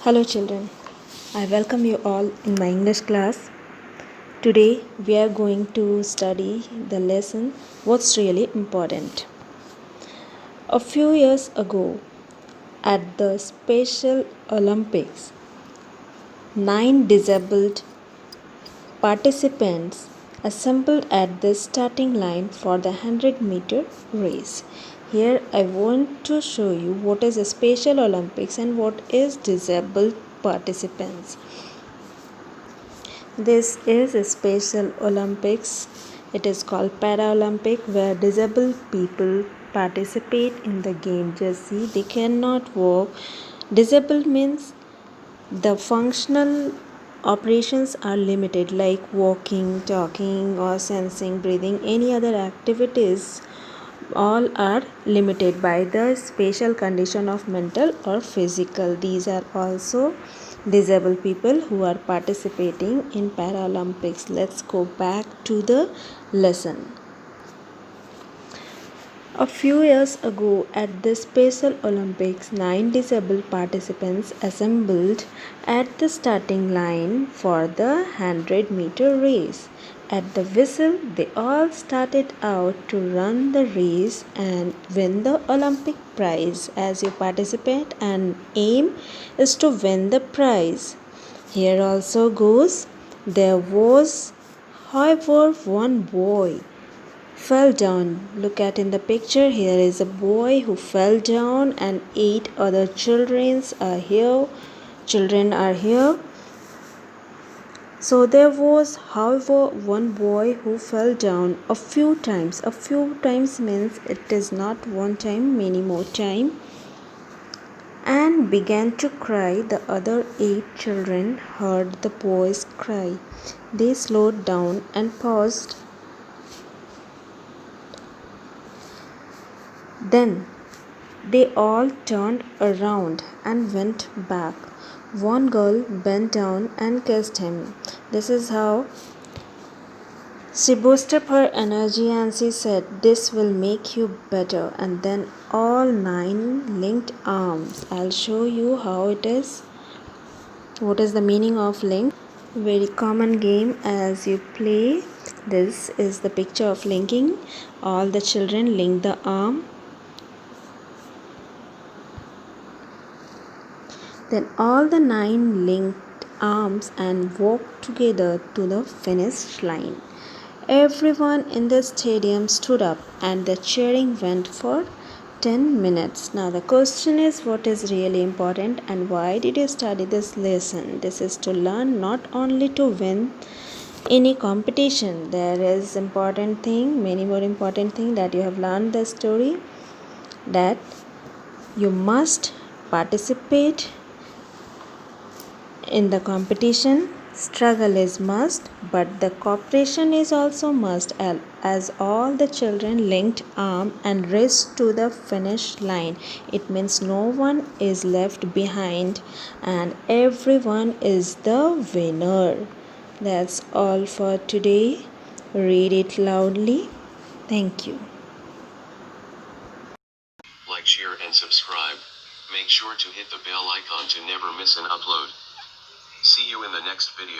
Hello children, I welcome you all in my English class. Today we are going to study the lesson What's Really Important. A few years ago at the Special Olympics, 9 disabled participants assembled at the starting line for the 100-meter race. Here I want to show you what is a Special Olympics and what is disabled participants. This is a Special Olympics. It is called Paralympic, where disabled people participate in the game. Just see, they cannot walk. Disabled means the functional operations are limited, like walking, talking, or sensing, breathing. Any other activities all are limited by the special condition of mental or physical. These are also disabled people who are participating in Paralympics. Let's go back to the lesson. A few years ago at the Special Olympics, 9 disabled participants assembled at the starting line for the 100-meter race. At the whistle, they all started out to run the race and win the Olympic prize. As you participate, and aim is to win the prize. Here also goes, there was, however, one boy fell down. Look at in the picture, here is a boy who fell down and 8 other children are here. So there was, however, one boy who fell down a few times. A few times means it is not one time, many more times, and began to cry. The other 8 children heard the boy's cry. They slowed down and paused. Then they all turned around and went back. One girl bent down and kissed him. This is how she boosted her energy and she said, "This will make you better." And then all 9 linked arms. I'll show you how it is. What is the meaning of link? Very common game as you play. This is the picture of linking. All the children link the arm. Then all the 9 linked arms and walked together to the finish line. Everyone in the stadium stood up and the cheering went for 10 minutes. Now the question is, what is really important and why did you study this lesson? This is to learn, not only to win any competition. There is important thing, many more important thing that you have learned the story, that you must participate in the competition. Struggle is must, but the cooperation is also must, as all the children linked arm and raced to the finish line. It means no one is left behind and everyone is the winner. That's all for today. Read it loudly. Thank you. Like, share and subscribe. Make sure to hit the bell icon to never miss an upload. See you in the next video.